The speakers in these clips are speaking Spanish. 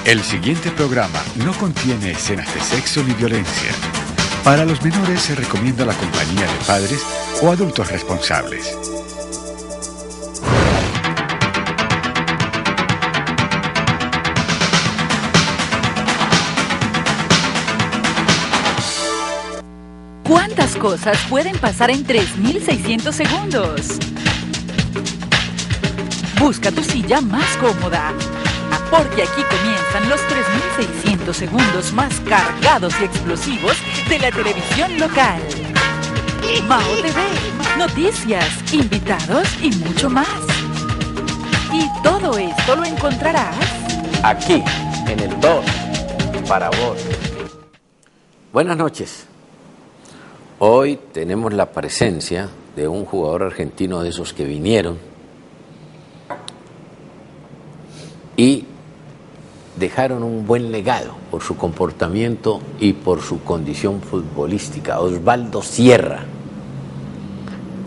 El siguiente programa no contiene escenas de sexo ni violencia. Para los menores se recomienda la compañía de padres o adultos responsables. ¿Cuántas cosas pueden pasar en 3.600 segundos? Busca tu silla más cómoda, porque aquí comienzan los 3.600 segundos más cargados y explosivos de la televisión local. Mao TV, noticias, invitados y mucho más. Y todo esto lo encontrarás aquí, en el 2, para vos. Buenas noches. Hoy tenemos la presencia de un jugador argentino de esos que vinieron y dejaron un buen legado por su comportamiento y por su condición futbolística. Osvaldo Sierra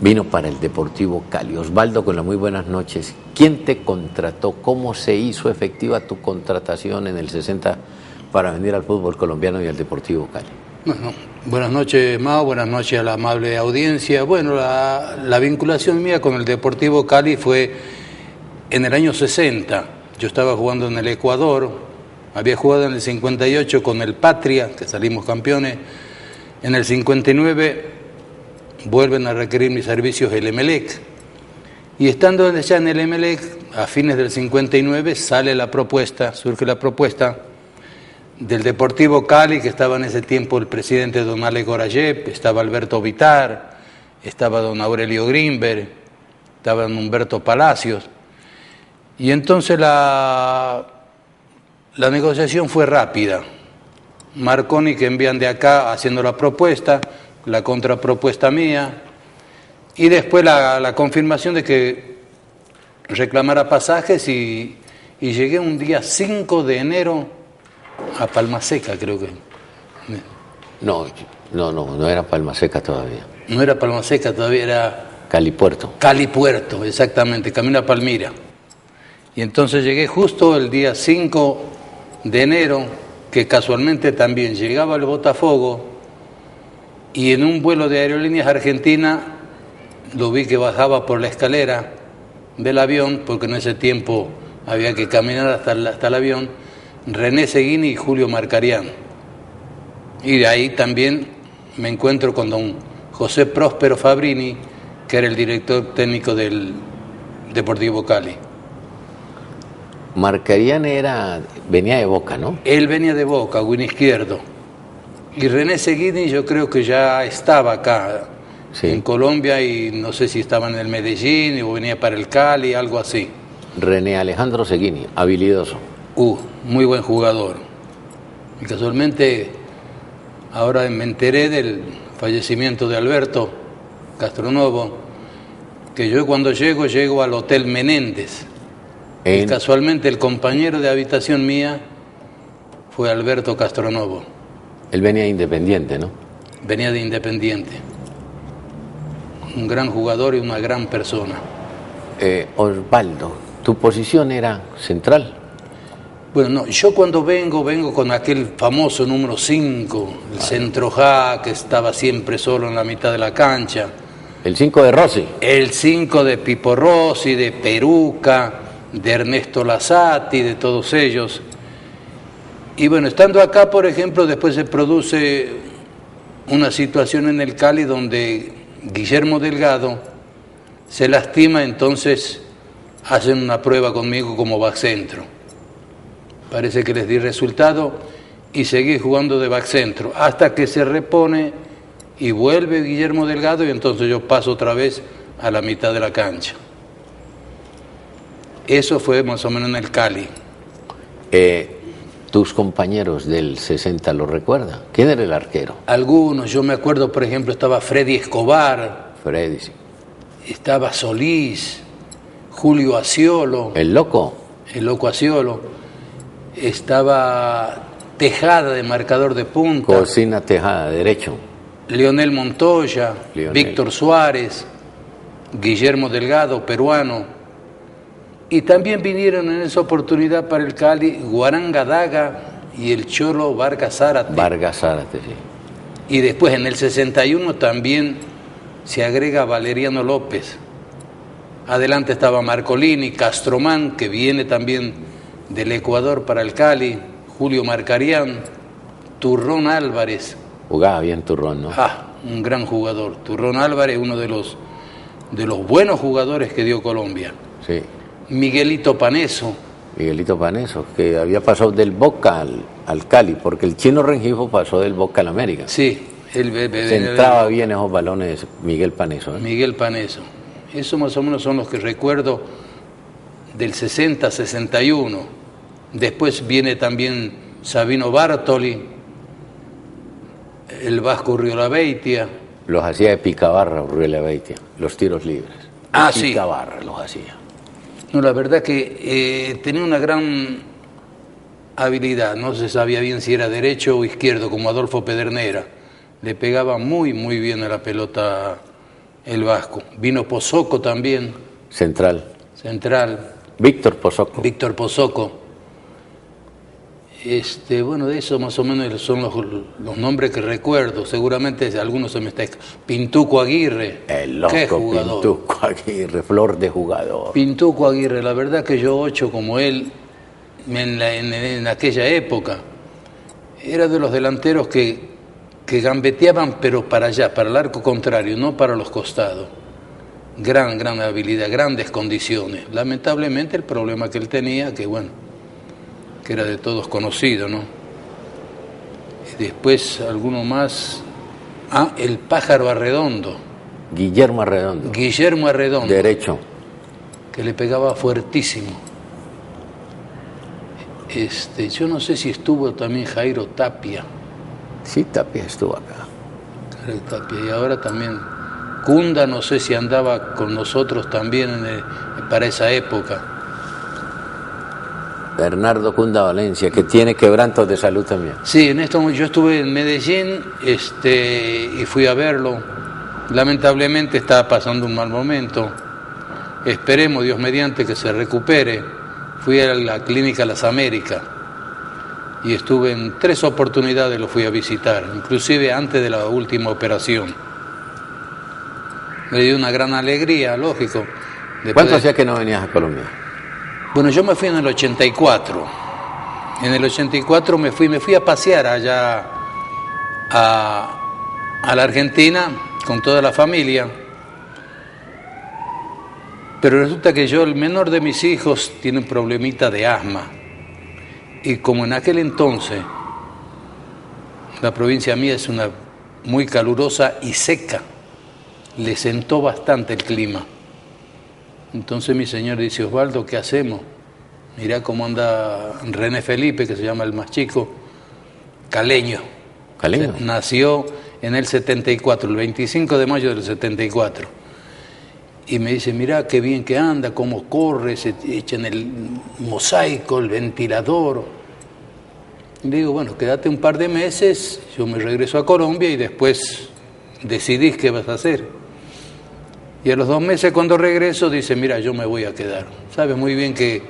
vino para el Deportivo Cali. Osvaldo, con las muy buenas noches. ¿Quién te contrató? ¿Cómo se hizo efectiva tu contratación en el 60 para venir al fútbol colombiano y al Deportivo Cali? Bueno, buenas noches, Mao, buenas noches a la amable audiencia. Bueno, la vinculación mía con el Deportivo Cali fue en el año 60. Yo estaba jugando en el Ecuador, había jugado en el 58 con el Patria, que salimos campeones. En el 59 vuelven a requerir mis servicios el Emelec. Y estando ya en el Emelec, a fines del 59, surge la propuesta del Deportivo Cali, que estaba en ese tiempo el presidente don Ale Gorayev, estaba Alberto Vitar, estaba don Aurelio Grimberg, estaba don Humberto Palacios. Y entonces la negociación fue rápida. Marconi, que envían de acá haciendo la propuesta, la contrapropuesta mía, y después la confirmación de que reclamara pasajes y llegué un día 5 de enero a Palma Seca, creo que. No era Palma Seca todavía. No era Palma Seca todavía, era Cali Puerto. Cali Puerto, exactamente, camino a Palmira. Y entonces llegué justo el día 5 de enero, que casualmente también llegaba al Botafogo, y en un vuelo de Aerolíneas Argentina lo vi que bajaba por la escalera del avión, porque en ese tiempo había que caminar hasta el avión, René Seguini y Julio Marcarián. Y de ahí también me encuentro con don José Próspero Fabrini, que era el director técnico del Deportivo Cali. Marcarián venía de Boca, ¿no? Él venía de Boca, win izquierdo. Y René Seguini yo creo que ya estaba acá, sí, en Colombia, y no sé si estaba en el Medellín o venía para el Cali, algo así. René Alejandro Seguini, habilidoso. Muy buen jugador. Y casualmente ahora me enteré del fallecimiento de Alberto Castronovo, que yo cuando llego al Hotel Menéndez. Y casualmente el compañero de habitación mía fue Alberto Castronovo. Él venía de Independiente, ¿no? Venía de Independiente. Un gran jugador y una gran persona. Osvaldo, ¿tu posición era central? Bueno, no, yo cuando vengo con aquel famoso número 5, el centro que estaba siempre solo en la mitad de la cancha. El 5 de Rossi. El 5 de Pipo Rossi, de Peruca, de Ernesto Lasati, de todos ellos. Y bueno, estando acá, por ejemplo, después se produce una situación en el Cali donde Guillermo Delgado se lastima, entonces hacen una prueba conmigo como back centro. Parece que les di resultado y seguí jugando de back centro hasta que se repone y vuelve Guillermo Delgado, y entonces yo paso otra vez a la mitad de la cancha. Eso fue más o menos en el Cali. ¿Tus compañeros del 60 lo recuerdan? ¿Quién era el arquero? Algunos, yo me acuerdo, por ejemplo, estaba Freddy Escobar. Freddy, sí. Estaba Solís, Julio Asciolo. ¿El loco? El loco Asciolo. Estaba Tejada, de marcador de punta. Cocina Tejada, derecho. Leonel Montoya, Víctor Suárez, Guillermo Delgado, peruano. Y también vinieron en esa oportunidad para el Cali Guaranga Daga y el Cholo Vargas Zárate. Vargas Zárate, sí. Y después en el 61 también se agrega Valeriano López. Adelante estaba Marcolini, Castromán, que viene también del Ecuador para el Cali, Julio Marcarián, Turrón Álvarez. Jugaba bien Turrón, ¿no? Un gran jugador. Turrón Álvarez, uno de los buenos jugadores que dio Colombia. Sí. Miguelito Paneso. Miguelito Paneso, que había pasado del Boca al Cali, porque el Chino Rengifo pasó del Boca al América. Sí. Centraba bien esos balones Miguel Paneso. Miguel Paneso. Eso más o menos son los que recuerdo del 60, 61. Después viene también Sabino Bartoli, el Vasco Urriolabeitia. Los hacía de picabarra Urriolabeitia, los tiros libres. Sí. Picabarra los hacía. No, la verdad que tenía una gran habilidad. No se sabía bien si era derecho o izquierdo, como Adolfo Pedernera. Le pegaba muy, muy bien a la pelota el Vasco. Vino Pozoco también. Central. Víctor Pozoco. Bueno, de eso más o menos son los nombres que recuerdo. Seguramente algunos se me está... Pintuco Aguirre. El loco Pintuco Aguirre, flor de jugador. Pintuco Aguirre, la verdad que yo 8 como él en aquella época. Era de los delanteros que gambeteaban, pero para allá, para el arco contrario, no para los costados. Gran habilidad, grandes condiciones. Lamentablemente el problema que él tenía, que era de todos conocido, ¿no? Y después alguno más. El Pájaro Arredondo. Guillermo Arredondo. Derecho. Que le pegaba fuertísimo. Yo no sé si estuvo también Jairo Tapia. Sí, Tapia estuvo acá. Jairo Tapia. Y ahora también Cunda, no sé si andaba con nosotros también para esa época. Bernardo Cunda Valencia, que tiene quebrantos de salud también. Sí, yo estuve en Medellín y fui a verlo. Lamentablemente estaba pasando un mal momento. Esperemos, Dios mediante, que se recupere. Fui a la clínica Las Américas y estuve en 3 oportunidades, lo fui a visitar, inclusive antes de la última operación. Me dio una gran alegría, lógico. ¿Cuánto hacía que no venías a Colombia? Bueno, yo me fui en el 84. En el 84 me fui a pasear allá a la Argentina con toda la familia. Pero resulta que el menor de mis hijos, tiene un problemita de asma. Y como en aquel entonces la provincia mía es una muy calurosa y seca, le sentó bastante el clima. Entonces mi señor dice: Osvaldo, ¿qué hacemos? Mirá cómo anda René Felipe, que se llama el más chico, caleño. Nació en el 74, el 25 de mayo del 74. Y me dice: mirá qué bien que anda, cómo corre, se echa en el mosaico, el ventilador. Y le digo: bueno, quédate un par de meses, yo me regreso a Colombia y después decidís qué vas a hacer. Y a los 2 meses cuando regreso dice: mira, yo me voy a quedar. Sabe muy bien que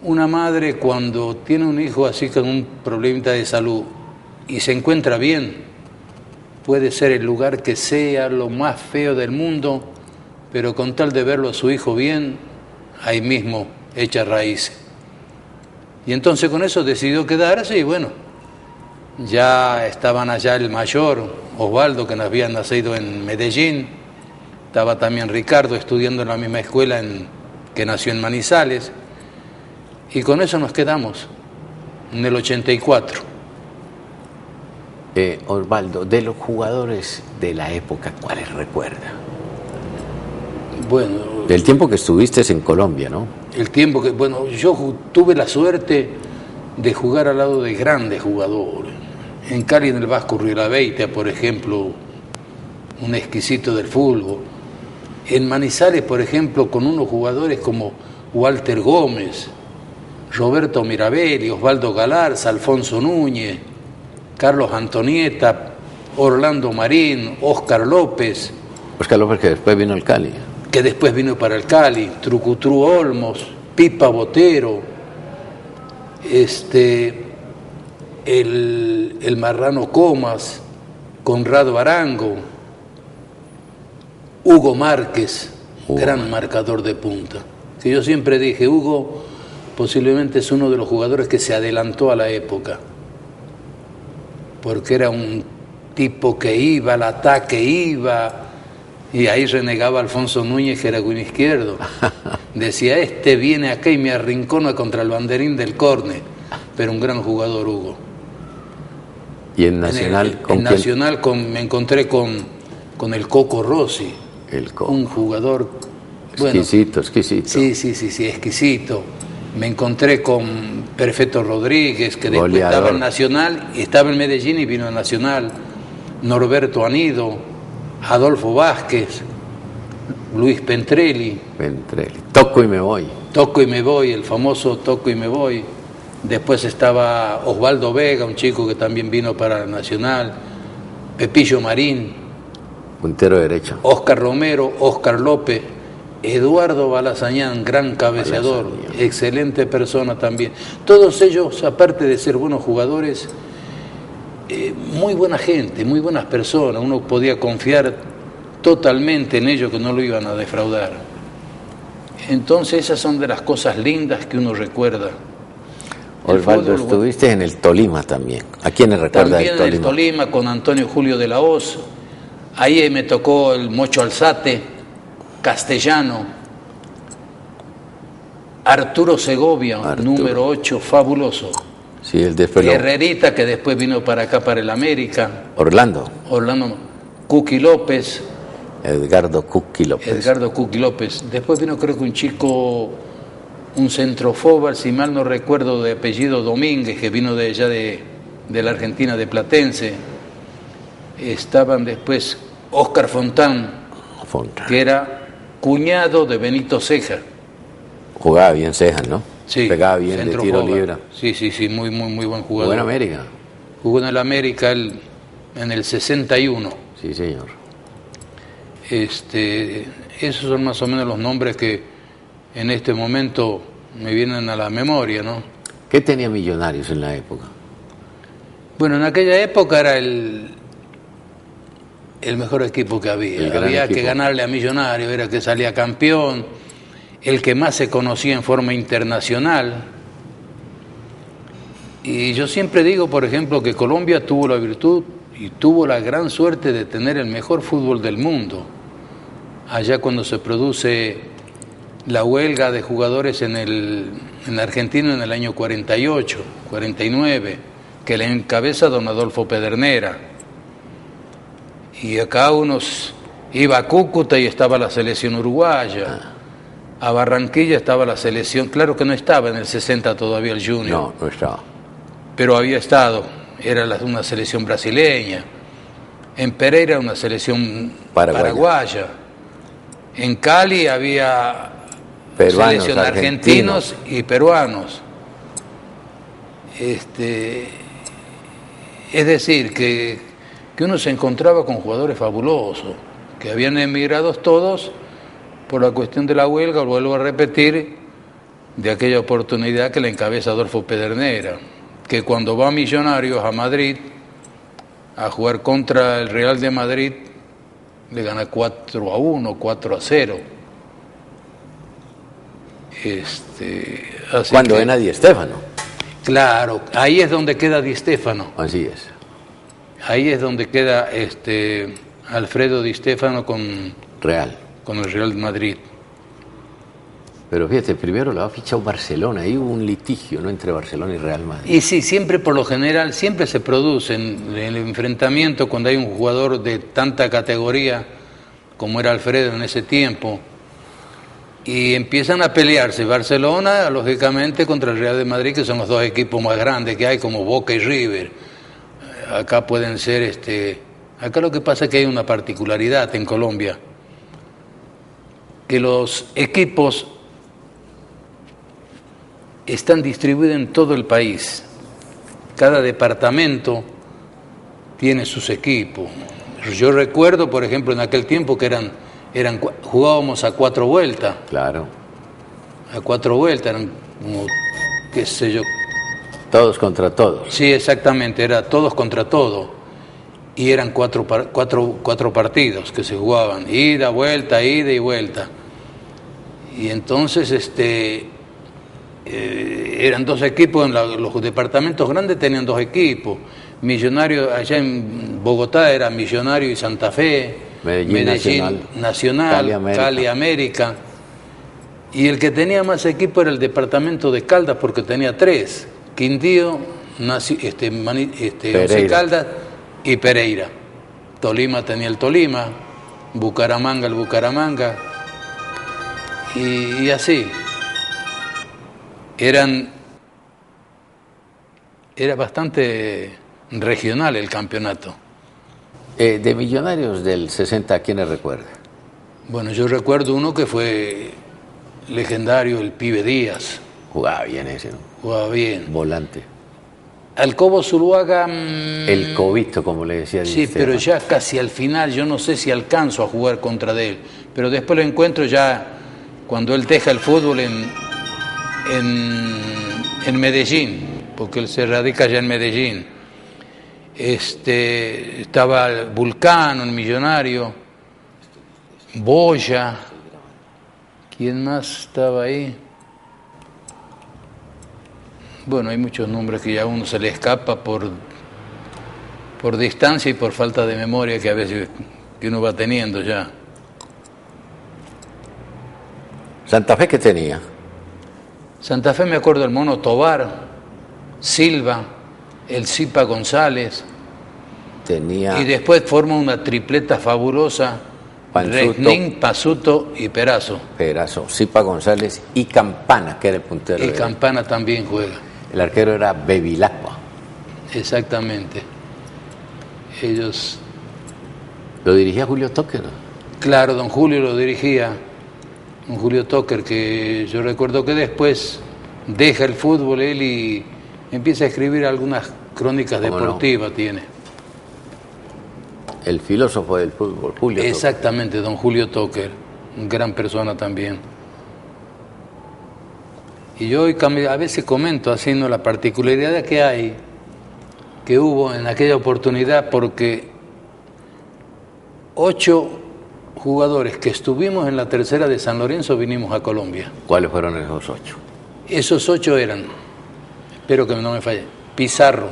una madre cuando tiene un hijo así con un problemita de salud y se encuentra bien, puede ser el lugar que sea, lo más feo del mundo, pero con tal de verlo a su hijo bien, ahí mismo echa raíces. Y entonces con eso decidió quedarse y bueno, ya estaban allá el mayor, Osvaldo, que había nacido en Medellín. Estaba también Ricardo estudiando en la misma escuela que nació en Manizales. Y con eso nos quedamos, en el 84. Osvaldo, de los jugadores de la época, ¿cuáles recuerda? Bueno... Del tiempo que estuviste en Colombia, ¿no? El tiempo que... Bueno, yo tuve la suerte de jugar al lado de grandes jugadores. En Cali, en el Vasco Urriolabeitia, por ejemplo, un exquisito del fútbol. En Manizales, por ejemplo, con unos jugadores como Walter Gómez, Roberto Mirabelli, Osvaldo Galarza, Alfonso Núñez, Carlos Antonieta, Orlando Marín, Óscar López. Óscar López, que después vino al Cali. que después vino para el Cali, Trucutru Olmos, Pipa Botero, el Marrano Comas, Conrado Arango, Hugo Márquez, gran marcador de punta. Que yo siempre dije, Hugo posiblemente es uno de los jugadores que se adelantó a la época, porque era un tipo que iba al ataque, y ahí renegaba Alfonso Núñez, que era con izquierdo. Decía, viene acá y me arrincona contra el banderín del córner, pero un gran jugador, Hugo. ¿Y en Nacional? Me encontré con el Coco Rossi, un jugador exquisito. Sí, exquisito. Me encontré con Perfecto Rodríguez, que después estaba en Nacional, estaba en Medellín y vino a Nacional. Norberto Anido, Adolfo Vázquez, Luis Pentrelli. Toco y me voy. El famoso Toco y me voy. Después estaba Osvaldo Vega, un chico que también vino para Nacional. Pepillo Marín. Puntero derecho. Oscar Romero, Oscar López. Eduardo Balazañán, gran cabeceador, excelente persona también. Todos ellos, aparte de ser buenos jugadores, muy buena gente, muy buenas personas. Uno podía confiar totalmente en ellos, que no lo iban a defraudar. Entonces esas son de las cosas lindas que uno recuerda. Osvaldo, estuviste en el Tolima también. ¿A quiénes recuerda del Tolima? También en el Tolima con Antonio Julio de la Hoz. Ahí me tocó el Mocho Alzate, Castellano, Arturo Segovia, número 8, fabuloso. Sí, el de Herrerita, que después vino para acá, para el América. Orlando Cuqui López. Edgardo Cuqui López. Después vino, creo que un chico, un centrofóbal, si mal no recuerdo, de apellido Domínguez, que vino de allá de la Argentina, de Platense. Estaban después Óscar Fontán, que era cuñado de Benito Ceja. Jugaba bien Ceja, ¿no? Sí. Pegaba bien de tiro libre. Sí, muy buen jugador. Jugó en América. Jugó en el América en el 61. Sí, señor. Esos son más o menos los nombres que en este momento me vienen a la memoria, ¿no? ¿Qué tenía Millonarios en la época? Bueno, en aquella época era el mejor equipo que había. Había que ganarle a Millonarios, era que salía campeón, el que más se conocía en forma internacional. Y yo siempre digo, por ejemplo, que Colombia tuvo la virtud y tuvo la gran suerte de tener el mejor fútbol del mundo. Allá cuando se produce la huelga de jugadores en Argentina en el año 48, 49, que le encabeza don Adolfo Pedernera. Y acá iba a Cúcuta y estaba la selección uruguaya. A Barranquilla estaba la selección, claro que no estaba en el 60 todavía el Junior. No estaba. Pero había estado, era una selección brasileña. En Pereira una selección paraguaya. En Cali había selección argentinos y peruanos. Es decir, que uno se encontraba con jugadores fabulosos, que habían emigrado todos por la cuestión de la huelga, vuelvo a repetir, de aquella oportunidad que le encabeza Adolfo Pedernera, que cuando va a Millonarios a Madrid a jugar contra el Real de Madrid, le gana 4-1, 4-0. Cuando ven a Di Stéfano. Claro, ahí es donde queda Di Stéfano. Así es. Ahí es donde queda Alfredo Di Stéfano con el Real de Madrid. Pero fíjate, primero lo ha fichado Barcelona, ahí hubo un litigio, ¿no?, entre Barcelona y Real Madrid. Y sí, siempre por lo general, siempre se produce en el enfrentamiento cuando hay un jugador de tanta categoría como era Alfredo en ese tiempo, y empiezan a pelearse Barcelona, lógicamente, contra el Real de Madrid, que son los dos equipos más grandes que hay, como Boca y River. Acá pueden ser, acá lo que pasa es que hay una particularidad en Colombia, que los equipos están distribuidos en todo el país. Cada departamento tiene sus equipos. Yo recuerdo, por ejemplo, en aquel tiempo que eran jugábamos a 4 vueltas. Claro. A 4 vueltas, eran como, qué sé yo. Todos contra todos. Sí, exactamente, era todos contra todos. Y eran cuatro partidos que se jugaban, ida y vuelta. Y entonces eran 2 equipos, los departamentos grandes tenían 2 equipos. Millonario, allá en Bogotá era Millonario y Santa Fe, Medellín Nacional, Cali América. Y el que tenía más equipo era el departamento de Caldas, porque tenía 3, Quindío, Once Caldas y Pereira. Tolima tenía el Tolima, Bucaramanga el Bucaramanga, y así. Era bastante regional el campeonato. De Millonarios del 60, ¿a quiénes recuerda? Bueno, yo recuerdo uno que fue legendario, el Pibe Díaz. Jugaba bien ese, ¿no? Jugaba bien. Volante. Al Cobo Zuluaga... El Cobito, como le decía. Sí, pero ya casi al final, yo no sé si alcanzo a jugar contra de él, pero después lo encuentro ya cuando él deja el fútbol en Medellín, porque él se radica ya en Medellín. Estaba el Vulcano, el Millonario, Boya, ¿quién más estaba ahí? Bueno, hay muchos nombres que ya a uno se le escapa por distancia y por falta de memoria que a veces que uno va teniendo ya. ¿Santa Fe qué tenía? Santa Fe me acuerdo del Mono Tobar, Silva, el Zipa González. Tenía... Y después forma una tripleta fabulosa, Resnín, Pasuto y Perazo. Perazo, Zipa González y Campana, que era el puntero. Y Campana también juega. El arquero era Bevilacqua. Exactamente. Ellos... ¿Lo dirigía Julio Tocker? Claro, don Julio lo dirigía. Don Julio Tocker, que yo recuerdo que después deja el fútbol él y empieza a escribir algunas crónicas deportivas, no. Tiene. El filósofo del fútbol, Julio Tocker. Exactamente, don Julio Tocker, gran persona también. Y yo a veces comento haciendo la particularidad que hubo en aquella oportunidad, porque 8 jugadores que estuvimos en la tercera de San Lorenzo vinimos a Colombia. ¿Cuáles fueron esos 8? Esos 8 eran, espero que no me falle, Pizarro.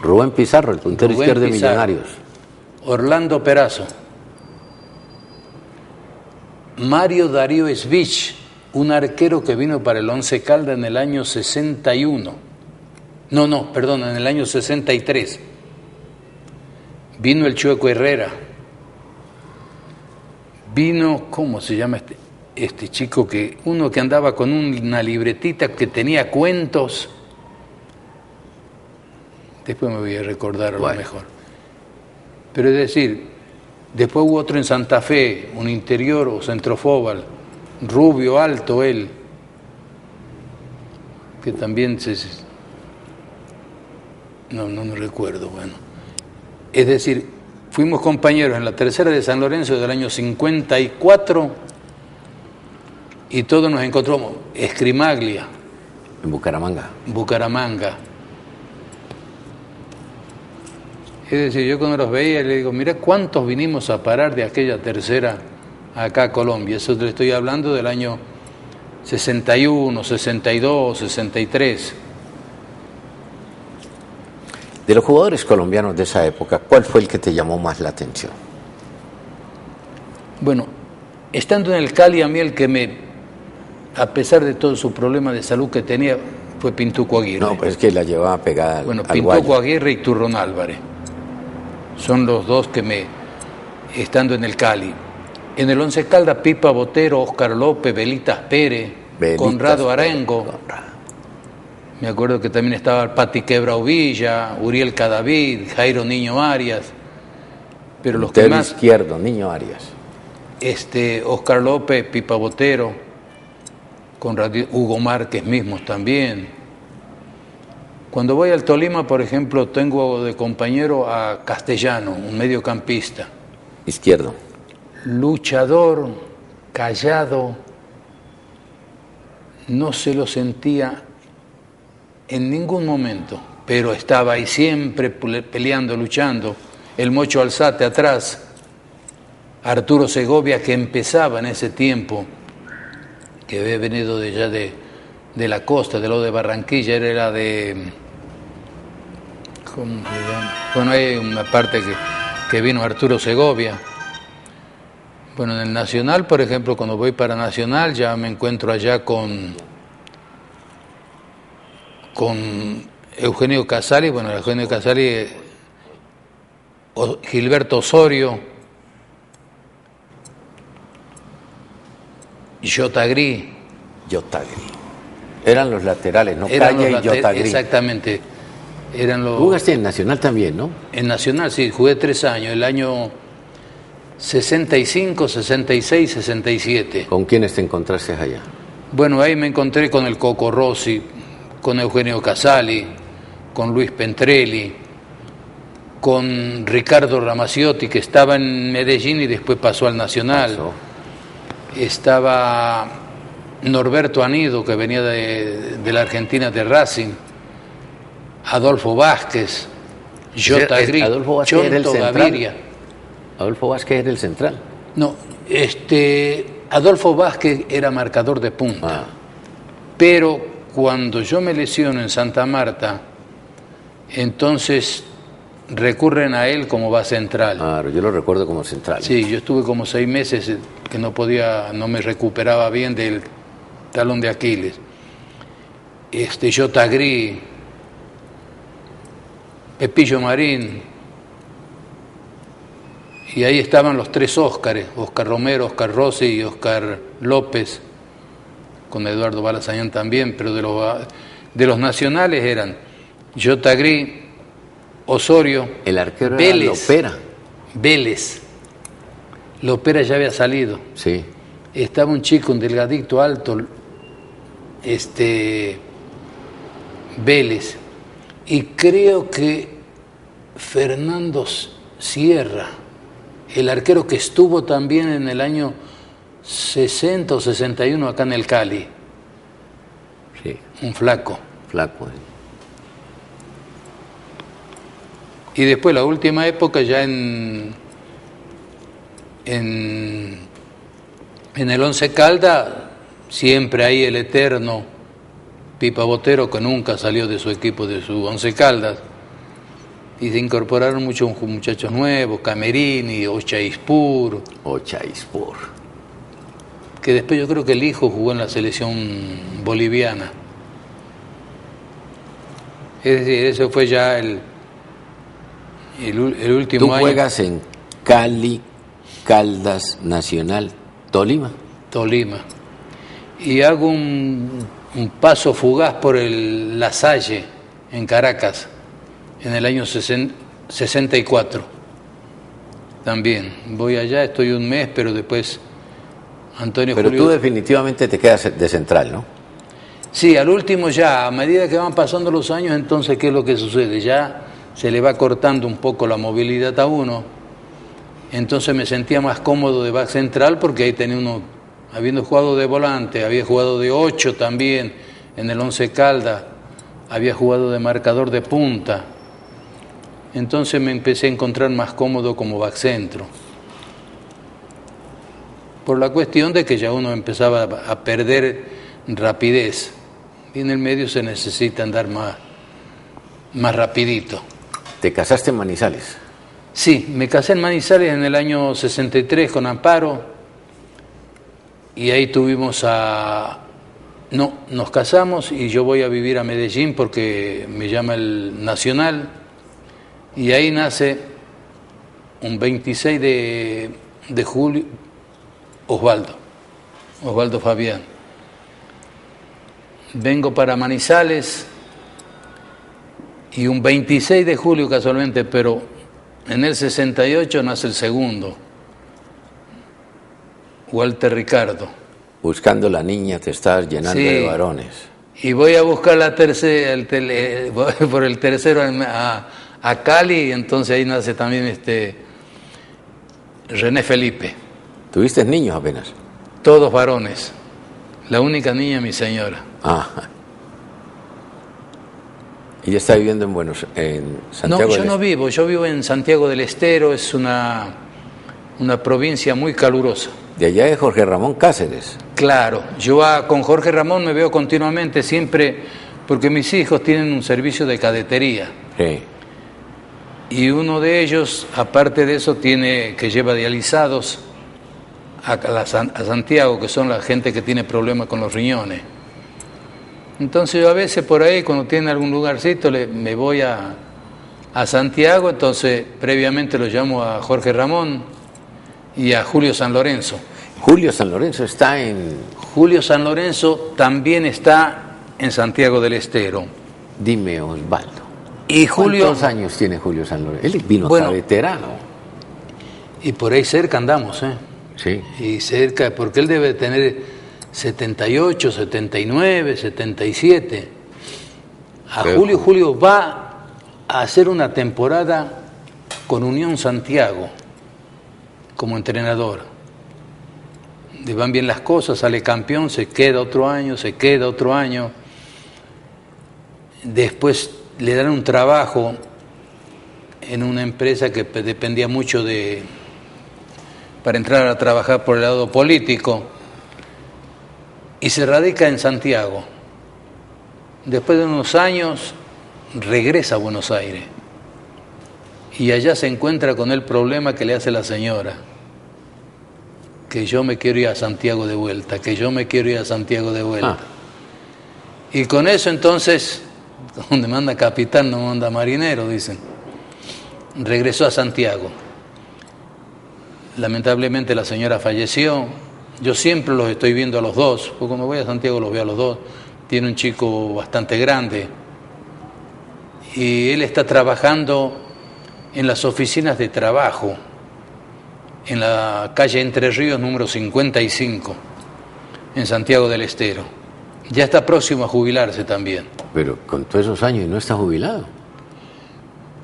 Rubén Pizarro, el puntero izquierdo de Millonarios. Orlando Perazo. Mario Darío Svich, un arquero que vino para el Once Caldas en el año 61. En el año 63. Vino el Chueco Herrera. Vino, ¿cómo se llama este chico? Uno que andaba con una libretita que tenía cuentos. Después me voy a recordar a lo mejor. Pero es decir, después hubo otro en Santa Fe, un interior o centrofóbal, rubio, alto él, que también no recuerdo, bueno. Es decir, fuimos compañeros en la tercera de San Lorenzo del año 54 y todos nos encontramos. Escrimaglia. En Bucaramanga. Bucaramanga. Es decir, yo cuando los veía le digo, mira cuántos vinimos a parar de aquella tercera acá a Colombia. Eso le estoy hablando del año 61, 62, 63. De los jugadores colombianos de esa época, ¿cuál fue el que te llamó más la atención? Bueno, estando en el Cali, a mí el que a pesar de todo su problema de salud que tenía, fue Pintuco Aguirre. No, pues es que la llevaba pegada al Pintuco guayo. Aguirre y Turrón Álvarez. Son los dos que estando en el Cali. En el Once Caldas, Pipa Botero, Óscar López, Belitas Pérez, Conrado Arengo. Me acuerdo que también estaba Pati Quebrao Villa, Uriel Cadavid, Jairo Niño Arias. Pero los que más... izquierdo, Niño Arias. Óscar López, Pipa Botero, Hugo Márquez mismos también. Cuando voy al Tolima, por ejemplo, tengo de compañero a Castellano, un mediocampista. Izquierdo. luchador, callado, no se lo sentía en ningún momento, pero estaba ahí siempre peleando, luchando. El Mocho Alzate atrás, Arturo Segovia, que empezaba en ese tiempo, que había venido de allá de la costa, de lo de Barranquilla, era de... ¿cómo se llama? Bueno, hay una parte que vino Arturo Segovia. Bueno, en el Nacional, por ejemplo, cuando voy para Nacional, ya me encuentro allá con Eugenio Casali, bueno, Eugenio Casali, Gilberto Osorio, Yotagrí. Eran los laterales, ¿no? Calle y Yotagrí. Exactamente. Eran los... Jugaste en Nacional también, ¿no? En Nacional, sí, jugué 3 años, el año 65, 66, 67. ¿Con quiénes te encontraste allá? Bueno, ahí me encontré con el Coco Rossi, con Eugenio Casali, con Luis Pentrelli, con Ricardo Ramaciotti, que estaba en Medellín y después pasó al Nacional. Estaba Norberto Anido, que venía de la Argentina, de Racing, Adolfo Vázquez, Yotagrí, Chonto Gaviria. Adolfo Vázquez era el central. No, Adolfo Vázquez era marcador de punta, pero cuando yo me lesiono en Santa Marta, entonces recurren a él como base central. Claro, yo lo recuerdo como central. Sí, yo estuve como 6 meses que no me recuperaba bien del talón de Aquiles. Yotagrí, Pepillo Marín, y ahí estaban los 3 Óscares, Óscar Romero, Óscar Rossi y Óscar López, con Eduardo Balazañán también, pero de los nacionales eran Yotagrí, Osorio, el arquero Vélez, era Vélez. Lopera ya había salido. Sí. Estaba un chico, un delgadito alto, Vélez. Y creo que Fernando Sierra, el arquero que estuvo también en el año 60 o 61 acá en el Cali. Sí. Un flaco. Flaco. Y después la última época ya en el Once Caldas, siempre ahí el eterno Pipa Botero, que nunca salió de su equipo, de su Once Caldas. Y se incorporaron muchos muchachos nuevos, Camerini, Ochaispur. Que después yo creo que el hijo jugó en la selección boliviana. Es decir, eso fue ya el último año. ¿Tú juegas en Cali, Caldas, Nacional, Tolima? Tolima. Y hago un paso fugaz por La Salle, en Caracas, en el año 64. También. Voy allá, estoy un mes, pero después Antonio Pero Julio... tú definitivamente te quedas de central, ¿no? Sí, al último ya, a medida que van pasando los años, entonces, ¿qué es lo que sucede? Ya se le va cortando un poco la movilidad a uno. Entonces me sentía más cómodo de back central porque ahí tenía uno, habiendo jugado de volante, había jugado de 8 también en el Once Caldas, había jugado de marcador de punta. Entonces me empecé a encontrar más cómodo como back centro. Por la cuestión de que ya uno empezaba a perder rapidez. Y en el medio se necesita andar más rapidito. ¿Te casaste en Manizales? Sí, me casé en Manizales en el año 63 con Amparo y ahí nos casamos y yo voy a vivir a Medellín porque me llama el Nacional y ahí nace un 26 de julio Osvaldo Fabián. Vengo para Manizales y un 26 de julio casualmente, pero en el 68 nace el segundo, Walter Ricardo. Buscando la niña te estás llenando de varones. Y voy a buscar la tercera, voy por el tercero a Cali, y entonces ahí nace también René Felipe. ¿Tuviste niños apenas? Todos varones. La única niña, mi señora. Ajá. ¿Y ya está viviendo en Santiago No, yo no vivo. Yo vivo en Santiago del Estero. Es una provincia muy calurosa. De allá es Jorge Ramón Cáceres. Claro. Yo con Jorge Ramón me veo continuamente, siempre, porque mis hijos tienen un servicio de cadetería. Sí. Y uno de ellos, aparte de eso, que lleva dializados a Santiago, que son la gente que tiene problemas con los riñones. Entonces yo a veces por ahí, cuando tiene algún lugarcito, me voy a Santiago, entonces previamente lo llamo a Jorge Ramón y a Julio San Lorenzo. Julio San Lorenzo está en... Julio San Lorenzo también está en Santiago del Estero. Dime, Osvaldo. Y Julio... ¿Cuántos años tiene Julio San Lorenzo? Él vino acá veterano. Y por ahí cerca andamos, ¿eh? Sí. Y cerca, porque él debe tener 78, 79, 77. Julio va a hacer una temporada con Unión Santiago como entrenador. Le van bien las cosas, sale campeón, se queda otro año. Después le dan un trabajo en una empresa que dependía mucho para entrar a trabajar por el lado político, y se radica en Santiago. Después de unos años regresa a Buenos Aires y allá se encuentra con el problema que le hace la señora, que yo me quiero ir a Santiago de vuelta, Y con eso entonces, donde manda capitán no manda marinero, dicen. Regresó a Santiago. Lamentablemente la señora falleció. Yo siempre los estoy viendo a los dos, porque cuando voy a Santiago los veo a los dos. Tiene un chico bastante grande y él está trabajando en las oficinas de trabajo en la calle Entre Ríos número 55 en Santiago del Estero. Ya está próximo a jubilarse también. Pero con todos esos años no está jubilado.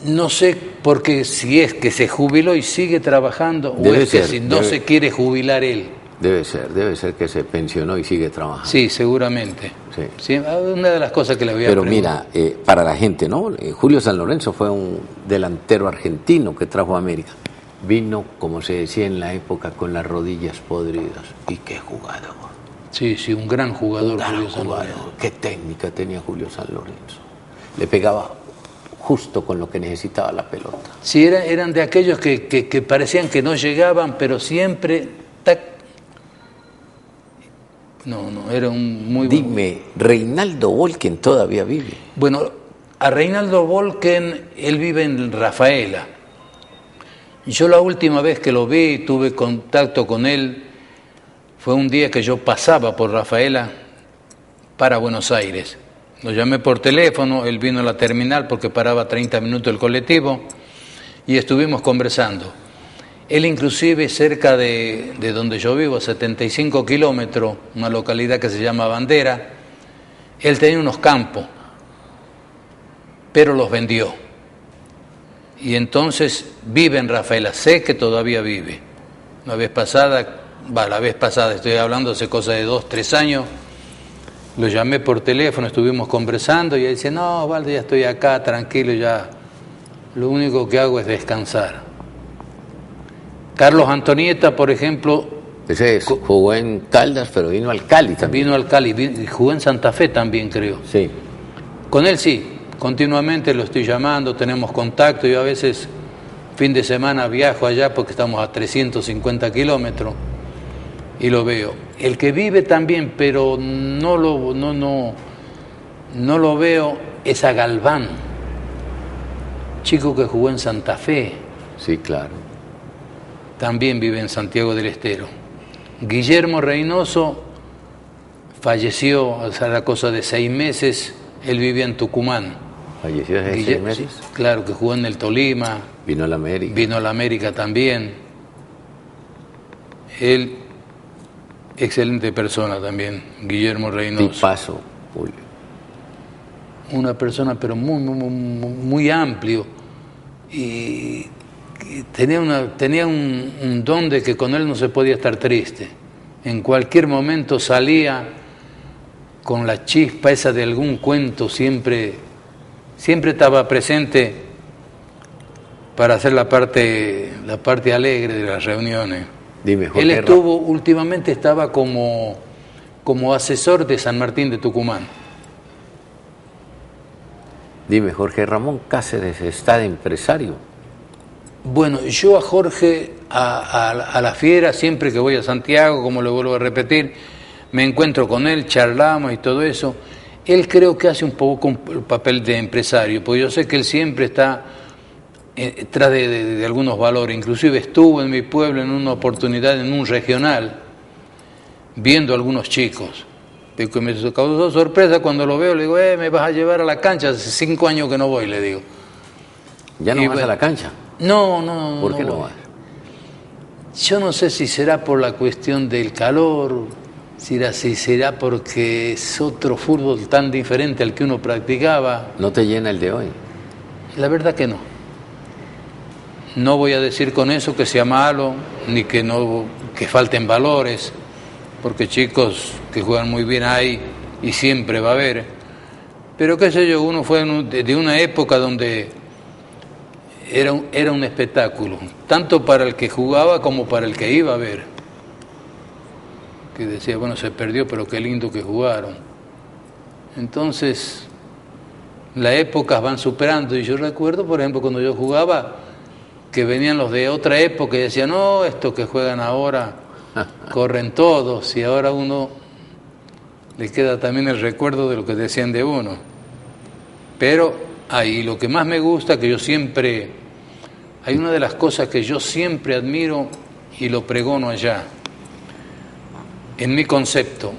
No sé porque si es que se jubiló y sigue trabajando o es que si no se quiere jubilar él. Debe ser que se pensionó y sigue trabajando. Sí, seguramente. Sí, una de las cosas que le voy a preguntar. Pero mira, para la gente, ¿no? Julio San Lorenzo fue un delantero argentino que trajo a América. Vino, como se decía en la época, con las rodillas podridas. Y qué jugador. Sí, un gran jugador, Julio San Lorenzo. Qué técnica tenía Julio San Lorenzo. Le pegaba justo con lo que necesitaba la pelota. Sí, eran de aquellos que parecían que no llegaban, pero siempre... ¡tac! No, era un muy... Dime, Reinaldo Volken todavía vive. Bueno, a Reinaldo Volken, él vive en Rafaela. Yo la última vez que lo vi, tuve contacto con él, fue un día que yo pasaba por Rafaela para Buenos Aires. Lo llamé por teléfono, él vino a la terminal porque paraba 30 minutos el colectivo y estuvimos conversando. Él inclusive cerca de donde yo vivo, a 75 kilómetros, una localidad que se llama Bandera, él tenía unos campos, pero los vendió. Y entonces vive en Rafaela, sé que todavía vive. La vez pasada, estoy hablando hace cosa de 2, 3 años, lo llamé por teléfono, estuvimos conversando y él dice, no, Valde, ya estoy acá, tranquilo, ya lo único que hago es descansar. Carlos Antonieta, por ejemplo... Ese jugó en Caldas, pero vino al Cali también. Vino al Cali, jugó en Santa Fe también, creo. Sí. Con él sí, continuamente lo estoy llamando, tenemos contacto, yo a veces fin de semana viajo allá porque estamos a 350 kilómetros y lo veo. El que vive también, pero no lo veo, es a Galván, chico que jugó en Santa Fe. Sí, claro. También vive en Santiago del Estero. Guillermo Reynoso falleció hace la cosa de 6 meses, él vivía en Tucumán. ¿Falleció hace 6 meses? Claro, que jugó en el Tolima. Vino a la América. Vino a la América también. Él, excelente persona también, Guillermo Reynoso. Tipazo, Julio. Una persona pero muy amplio y tenía un don de que con él no se podía estar triste. En cualquier momento salía con la chispa esa de algún cuento, siempre estaba presente para hacer la parte alegre de las reuniones. Dime, Jorge. Él últimamente estaba como asesor de San Martín de Tucumán. Dime, Jorge Ramón Cáceres está de empresario. Bueno, yo a Jorge, a la fiera, siempre que voy a Santiago, como le vuelvo a repetir, me encuentro con él, charlamos y todo eso. Él creo que hace un poco el papel de empresario, porque yo sé que él siempre está tras de algunos valores. Inclusive estuvo en mi pueblo en una oportunidad en un regional, viendo a algunos chicos. Que me causó sorpresa cuando lo veo, le digo, me vas a llevar a la cancha, hace 5 años que no voy, le digo. ¿Ya no vas a la cancha? No. ¿Por qué no vas? Yo no sé si será por la cuestión del calor, si será porque es otro fútbol tan diferente al que uno practicaba. ¿No te llena el de hoy? La verdad que no. No voy a decir con eso que sea malo, ni que falten valores, porque chicos que juegan muy bien hay y siempre va a haber. Pero qué sé yo, uno fue de una época donde era un espectáculo, tanto para el que jugaba como para el que iba a ver. Que decía, bueno, se perdió, pero qué lindo que jugaron. Entonces, las épocas van superando, y yo recuerdo, por ejemplo, cuando yo jugaba, que venían los de otra época y decían, no, estos que juegan ahora corren todos, y ahora uno le queda también el recuerdo de lo que decían de uno. Pero ahí lo que más me gusta, que yo siempre, hay una de las cosas que yo siempre admiro y lo pregono allá, en mi concepto,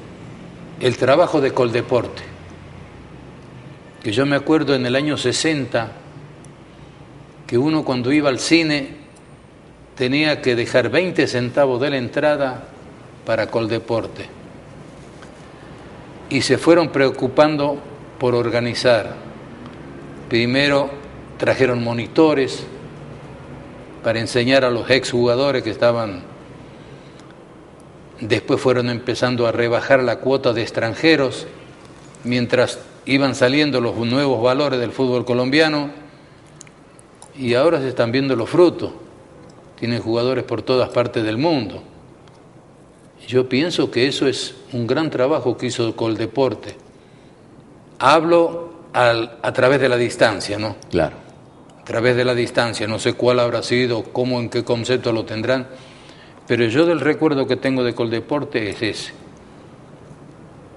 el trabajo de Coldeporte, que yo me acuerdo en el año 60, que uno cuando iba al cine tenía que dejar 20 centavos de la entrada para Coldeporte. Y se fueron preocupando por organizar. Primero trajeron monitores para enseñar a los exjugadores que estaban. Después fueron empezando a rebajar la cuota de extranjeros mientras iban saliendo los nuevos valores del fútbol colombiano, y ahora se están viendo los frutos. Tienen jugadores por todas partes del mundo. Yo pienso que eso es un gran trabajo que hizo Coldeporte. Hablo a través de la distancia, ¿no? Claro. A través de la distancia, no sé cuál habrá sido, cómo, en qué concepto lo tendrán, pero yo del recuerdo que tengo de Coldeporte es ese,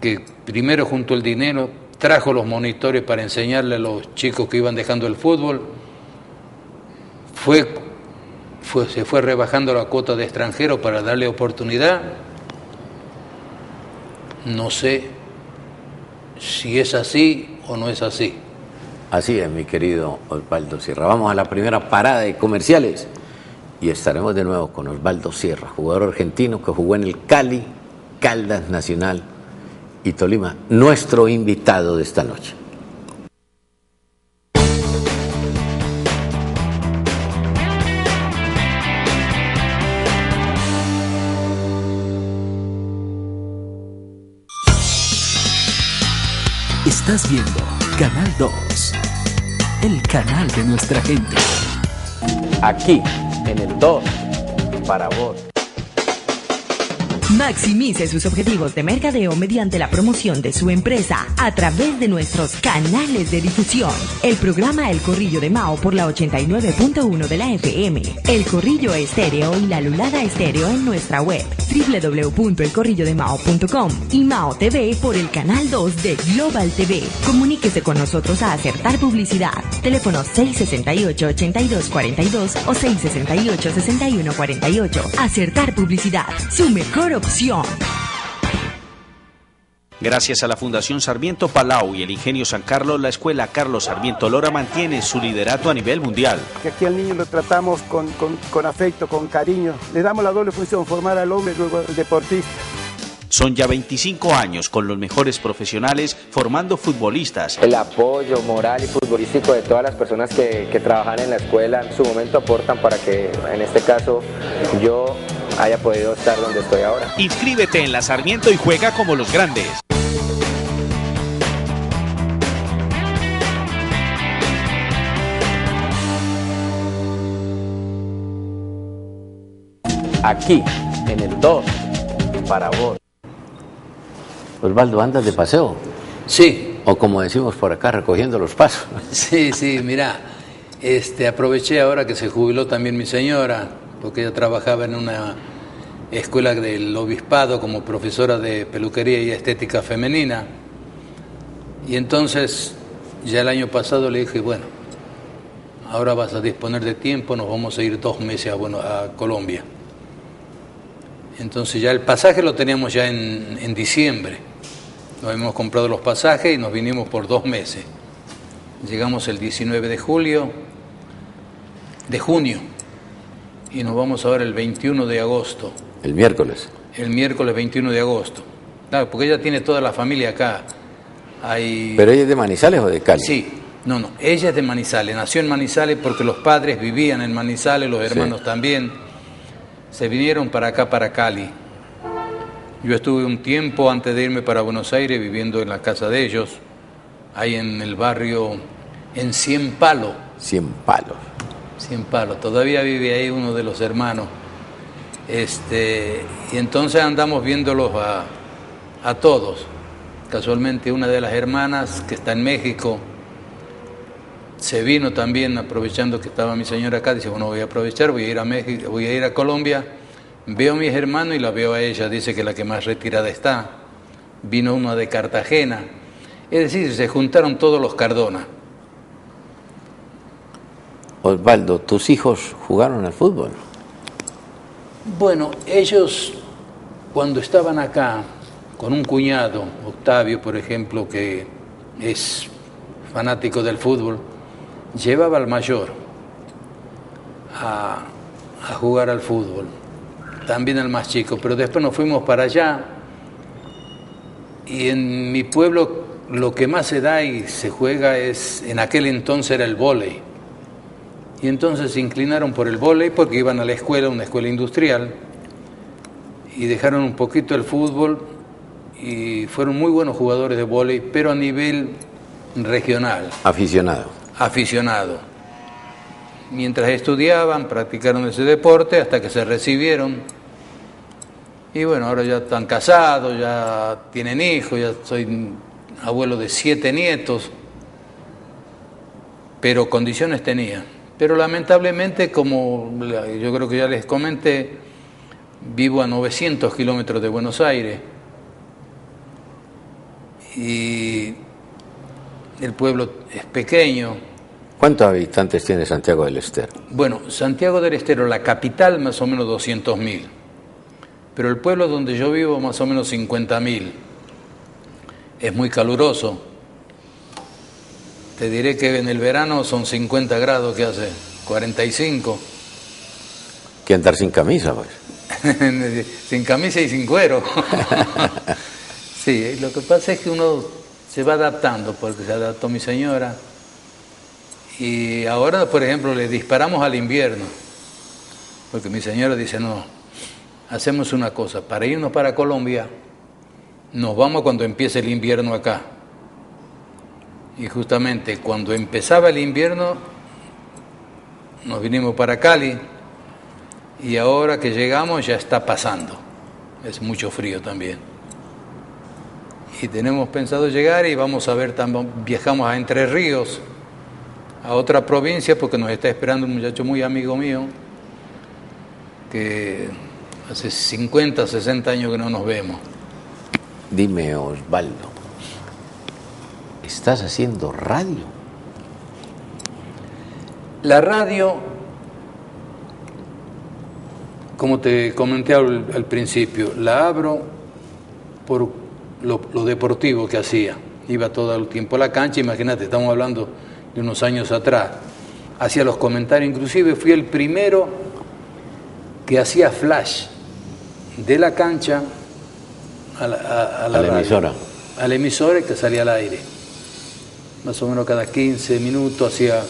que primero juntó el dinero, trajo los monitores para enseñarle a los chicos que iban dejando el fútbol, se fue rebajando la cuota de extranjeros para darle oportunidad. No sé si es así o no es así. Así es, mi querido Osvaldo Sierra. Vamos a la primera parada de comerciales y estaremos de nuevo con Osvaldo Sierra, jugador argentino que jugó en el Cali, Caldas Nacional y Tolima, nuestro invitado de esta noche. Estás viendo Canal 2, el canal de nuestra gente. Aquí, en el 2, para vos. Maximice sus objetivos de mercadeo mediante la promoción de su empresa a través de nuestros canales de difusión. El programa El Corrillo de Mao por la 89.1 de la FM, El Corrillo Estéreo y la Lulada Estéreo en nuestra web www.elcorrillodemao.com y Mao TV por el canal 2 de Global TV. Comuníquese con nosotros a Acertar Publicidad. Teléfono 668-8242 o 668-6148. Acertar Publicidad, su mejor opción. Gracias a la Fundación Sarmiento Palau y el Ingenio San Carlos, la Escuela Carlos Sarmiento Lora mantiene su liderato a nivel mundial. Que aquí al niño lo tratamos con afecto, con cariño. Le damos la doble función, formar al hombre y luego al deportista. Son ya 25 años con los mejores profesionales formando futbolistas. El apoyo moral y futbolístico de todas las personas que trabajan en la escuela en su momento aportan para que en este caso yo haya podido estar donde estoy ahora. Inscríbete en la Sarmiento y juega como los grandes. Aquí, en el 2, para vos. Osvaldo, ¿andas de paseo? Sí. O como decimos por acá, recogiendo los pasos. Sí, mira, aproveché ahora que se jubiló también mi señora, porque ella trabajaba en una escuela del obispado como profesora de peluquería y estética femenina. Y entonces, ya el año pasado le dije, bueno, ahora vas a disponer de tiempo, nos vamos a ir 2 meses a Colombia. Entonces ya el pasaje lo teníamos ya en diciembre. Nos habíamos comprado los pasajes y nos vinimos por 2 meses. Llegamos el 19 de junio, y nos vamos ahora el 21 de agosto. El miércoles. El miércoles 21 de agosto. Claro, porque ella tiene toda la familia acá. ¿Pero ella es de Manizales o de Cali? Sí, no, ella es de Manizales. Nació en Manizales porque los padres vivían en Manizales, los hermanos también. Se vinieron para acá, para Cali. Yo estuve un tiempo antes de irme para Buenos Aires viviendo en la casa de ellos, ahí en el barrio, en Cien Palos. Cien Palos. Cien Palos, todavía vive ahí uno de los hermanos. Y entonces andamos viéndolos a todos. Casualmente una de las hermanas que está en México se vino también, aprovechando que estaba mi señora acá, dice, bueno, voy a aprovechar, voy a ir a México, voy a ir a Colombia, veo a mis hermanos y la veo a ella, dice que la que más retirada está. Vino una de Cartagena, es decir, se juntaron todos los Cardona. Osvaldo, ¿tus hijos jugaron al fútbol? Bueno, ellos cuando estaban acá, con un cuñado, Octavio, por ejemplo, que es fanático del fútbol, llevaba al mayor a jugar al fútbol, también al más chico, pero después nos fuimos para allá y en mi pueblo lo que más se da y se juega en aquel entonces era el vóley, y entonces se inclinaron por el vóley porque iban a la escuela, una escuela industrial, y dejaron un poquito el fútbol y fueron muy buenos jugadores de vóley, pero a nivel regional. Aficionado. Mientras estudiaban, practicaron ese deporte hasta que se recibieron. Y bueno, ahora ya están casados, ya tienen hijos, ya soy abuelo de 7 nietos. Pero condiciones tenía. Pero lamentablemente, como yo creo que ya les comenté, vivo a 900 kilómetros de Buenos Aires. Y el pueblo es pequeño. ¿Cuántos habitantes tiene Santiago del Estero? Bueno, Santiago del Estero, la capital, más o menos 200.000. Pero el pueblo donde yo vivo, más o menos 50.000. Es muy caluroso. Te diré que en el verano son 50 grados, que hace 45. Que andar sin camisa, pues. Sin camisa y sin cuero. Sí, lo que pasa es que uno se va adaptando, porque se adaptó mi señora. Y ahora, por ejemplo, le disparamos al invierno, porque mi señora dice, no, hacemos una cosa, para irnos para Colombia, nos vamos cuando empiece el invierno acá. Y justamente cuando empezaba el invierno, nos vinimos para Cali, y ahora que llegamos ya está pasando, es mucho frío también. Y tenemos pensado llegar y vamos a ver, viajamos a Entre Ríos, a otra provincia, porque nos está esperando un muchacho muy amigo mío, que hace 50, 60 años que no nos vemos. Dime, Osvaldo, ¿estás haciendo radio? La radio, como te comenté al principio, la abro por lo deportivo que hacía. Iba todo el tiempo a la cancha, imagínate, estamos hablando de unos años atrás. Hacía los comentarios, inclusive fui el primero que hacía flash de la cancha a la radio, emisora. A la emisora, que salía al aire. Más o menos cada 15 minutos hacía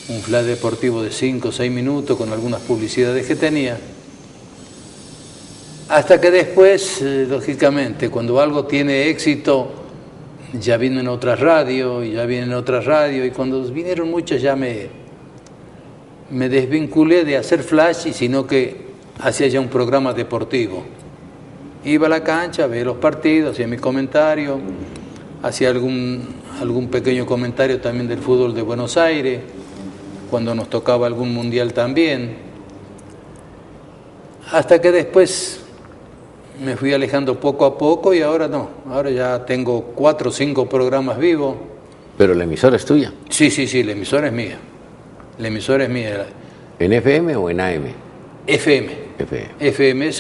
un flash deportivo de 5 o 6 minutos con algunas publicidades que tenía. Hasta que después, lógicamente, cuando algo tiene éxito, ya vino en otras radios, y cuando vinieron muchas ya me desvinculé de hacer flash, y sino que hacía ya un programa deportivo. Iba a la cancha, veía los partidos, hacía mi comentario, hacía algún pequeño comentario también del fútbol de Buenos Aires, cuando nos tocaba algún mundial también, hasta que después me fui alejando poco a poco, y ahora no, ahora ya tengo 4 o 5 programas vivos. ¿Pero la emisora es tuya? Sí, la emisora es mía. La emisora es mía. ¿En FM o en AM? FM. FM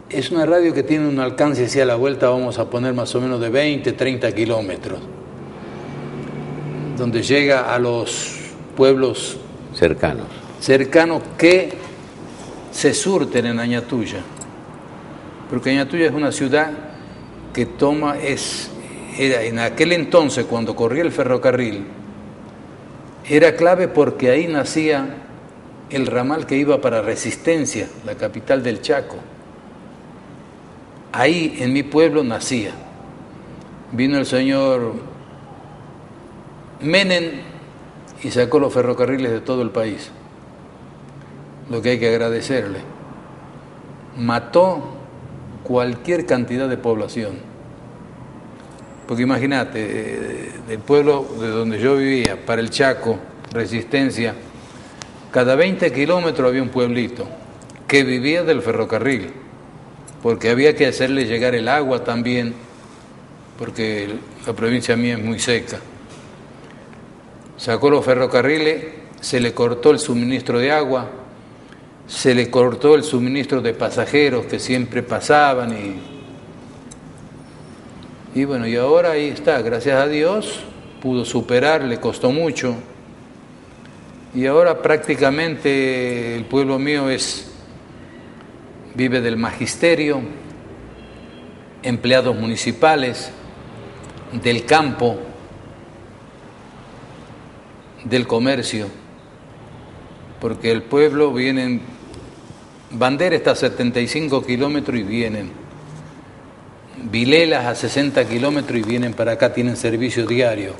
es una radio que tiene un alcance hacia la vuelta, vamos a poner más o menos de 20, 30 kilómetros, donde llega a los pueblos cercanos que se surten en Añatuya, porque Añatuya es una ciudad que era en aquel entonces, cuando corría el ferrocarril, era clave porque ahí nacía el ramal que iba para Resistencia, la capital del Chaco. Ahí en mi pueblo nacía. Vino el señor Menem y sacó los ferrocarriles de todo el país. Lo que hay que agradecerle. Mató cualquier cantidad de población. Porque imagínate, del pueblo de donde yo vivía, para el Chaco, Resistencia, cada 20 kilómetros había un pueblito que vivía del ferrocarril, porque había que hacerle llegar el agua también, porque la provincia mía es muy seca. Sacó los ferrocarriles, se le cortó el suministro de agua, se le cortó el suministro de pasajeros que siempre pasaban, y bueno, y ahora ahí está, gracias a Dios, pudo superar, le costó mucho, y ahora prácticamente el pueblo mío vive del magisterio, empleados municipales, del campo, del comercio, porque el pueblo Bandera está a 75 kilómetros y vienen, Vilelas a 60 kilómetros y vienen para acá, tienen servicio diario.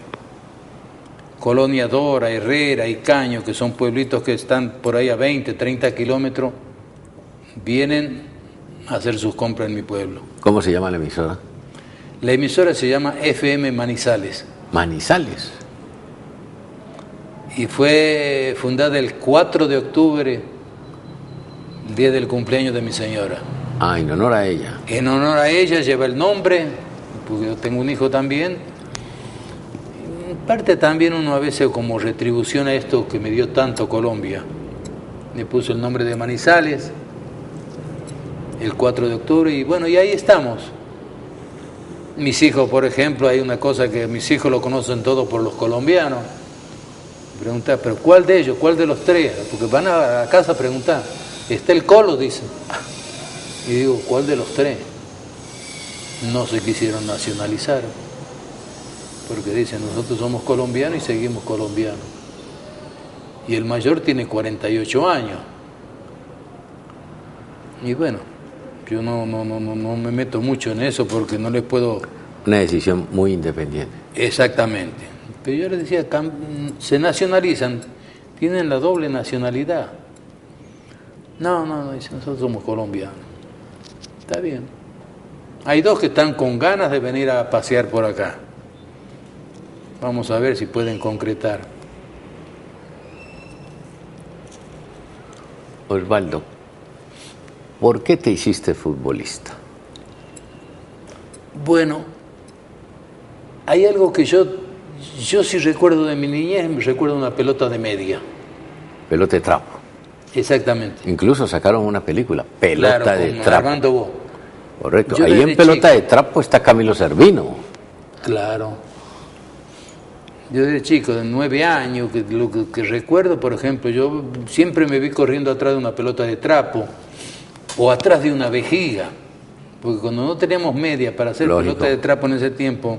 Colonia Dora, Herrera y Caño, que son pueblitos que están por ahí a 20, 30 kilómetros, vienen a hacer sus compras en mi pueblo. ¿Cómo se llama la emisora? La emisora se llama FM Manizales. ¿Manizales? Y fue fundada el 4 de octubre, el día del cumpleaños de mi señora. Ah, en honor a ella. En honor a ella lleva el nombre, porque yo tengo un hijo también. En parte también uno a veces como retribución a esto que me dio tanto Colombia, le puso el nombre de Manizales, el 4 de octubre, y bueno, y ahí estamos. Mis hijos, por ejemplo, hay una cosa que mis hijos lo conocen todo por los colombianos. Preguntar, pero ¿cuál de ellos? ¿Cuál de los 3? Porque van a la casa a preguntar. Está el Colo, dicen. Y digo, ¿cuál de los 3? No se quisieron nacionalizar, porque dicen, nosotros somos colombianos y seguimos colombianos. Y el mayor tiene 48 años. Y bueno, yo no me meto mucho en eso porque no les puedo... Una decisión muy independiente. Exactamente. Pero yo les decía, se nacionalizan, tienen la doble nacionalidad. No, dicen, nosotros somos colombianos. Está bien. Hay 2 que están con ganas de venir a pasear por acá. Vamos a ver si pueden concretar. Osvaldo, ¿por qué te hiciste futbolista? Bueno, hay algo que yo sí recuerdo de mi niñez, me recuerdo una pelota de media. Pelota de trapo. Exactamente. Incluso sacaron una película, Pelota claro, de con trapo. Armando Bo. Correcto. Yo Ahí en Pelota de trapo está Camilo Servino. Claro. Yo desde chico, de 9 años, lo que recuerdo, por ejemplo, yo siempre me vi corriendo atrás de una pelota de trapo o atrás de una vejiga, porque cuando no teníamos media para hacer Lógico. pelota de trapo en ese tiempo,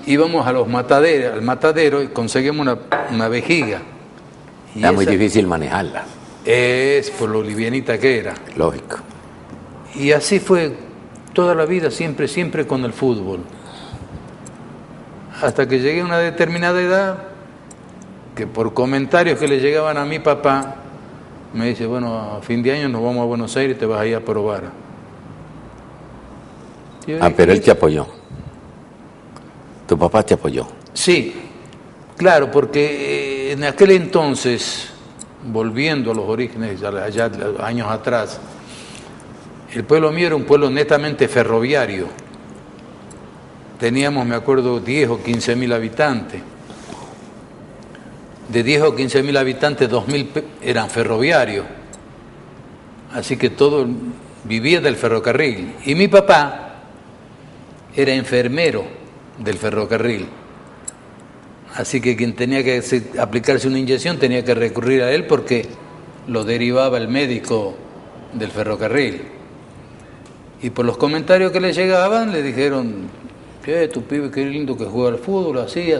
íbamos a los mataderos, al matadero y conseguimos una vejiga. Y Era muy difícil manejarla. Es por lo livianita que era. Lógico. Y así fue toda la vida, siempre con el fútbol. Hasta que llegué a una determinada edad, que por comentarios que le llegaban a mi papá, me dice, bueno, a fin de año nos vamos a Buenos Aires y te vas a ir a probar. Pero él te apoyó. Tu papá te apoyó. Sí, claro, porque en aquel entonces, volviendo a los orígenes, allá años atrás, el pueblo mío era un pueblo netamente ferroviario. Teníamos, me acuerdo, 10 o 15 mil habitantes. De 10 o 15 mil habitantes, 2.000 eran ferroviarios. Así que todo vivía del ferrocarril. Y mi papá era enfermero del ferrocarril. Así que quien tenía que aplicarse una inyección tenía que recurrir a él porque lo derivaba el médico del ferrocarril. Y por los comentarios que le llegaban, le dijeron, tu pibe, qué lindo que juega al fútbol, así.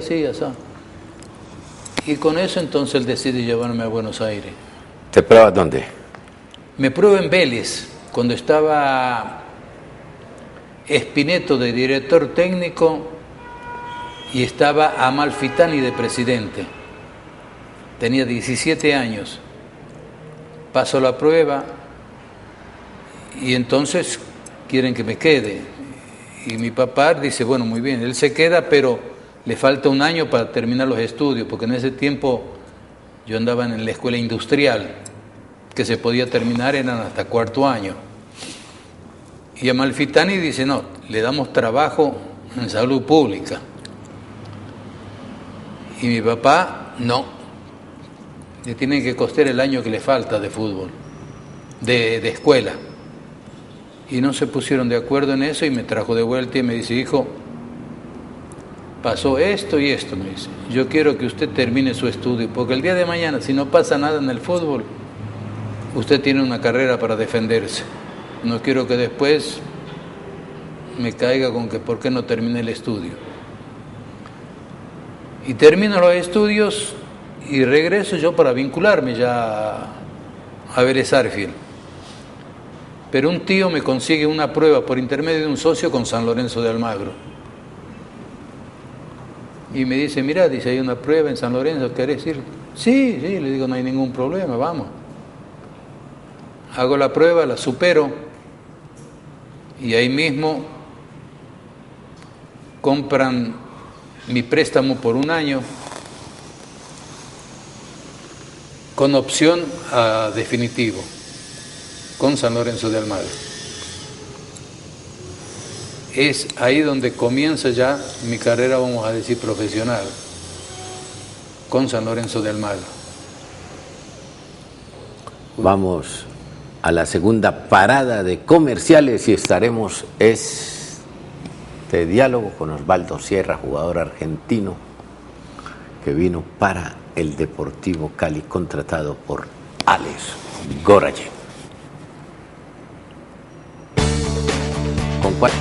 Y con eso entonces él decide llevarme a Buenos Aires. ¿Te pruebas dónde? Me pruebo en Vélez, cuando estaba Espineto de director técnico y estaba Amalfitani de presidente. Tenía 17 años. Paso la prueba y entonces quieren que me quede. Y mi papá dice, bueno, muy bien, él se queda, pero le falta un año para terminar los estudios, porque en ese tiempo yo andaba en la escuela industrial, que se podía terminar, eran hasta cuarto año. Y Amalfitani dice, no, le damos trabajo en salud pública. Y mi papá, no, le tienen que costear el año que le falta de fútbol, de escuela. Y no se pusieron de acuerdo en eso y me trajo de vuelta y me dice, hijo, pasó esto y esto, me dice. Yo quiero que usted termine su estudio, porque el día de mañana, si no pasa nada en el fútbol, usted tiene una carrera para defenderse. No quiero que después me caiga con que por qué no terminé el estudio. Y termino los estudios y regreso yo para vincularme ya a Vélez Sarsfield. Pero un tío me consigue una prueba por intermedio de un socio con San Lorenzo de Almagro. Y me dice, mira, dice, hay una prueba en San Lorenzo, ¿querés ir? Sí, le digo, no hay ningún problema, vamos. Hago la prueba, la supero y ahí mismo compran mi préstamo por un año con opción a definitivo con San Lorenzo de Almagro. Es ahí donde comienza ya mi carrera, vamos a decir, profesional, con San Lorenzo de Almagro. Vamos a la segunda parada de comerciales y estaremos diálogo con Osvaldo Sierra, jugador argentino que vino para el Deportivo Cali, contratado por Alex Gorayev. ¿Con cuál?